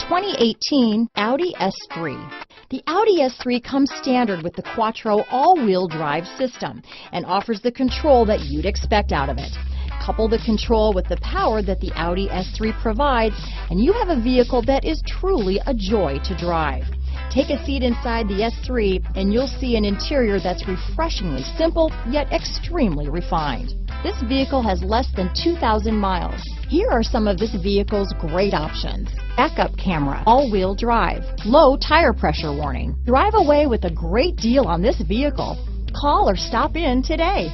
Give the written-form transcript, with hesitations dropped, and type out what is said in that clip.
2018 Audi S3. The Audi S3 comes standard with the Quattro all-wheel drive system and offers the control that you'd expect out of it. Couple the control with the power that the Audi S3 provides, and you have a vehicle that is truly a joy to drive. Take a seat inside the S3 and you'll see an interior that's refreshingly simple yet extremely refined. This vehicle has less than 2,000 miles. Here are some of this vehicle's great options: backup camera, all-wheel drive, low tire pressure warning. Drive away with a great deal on this vehicle. Call or stop in today.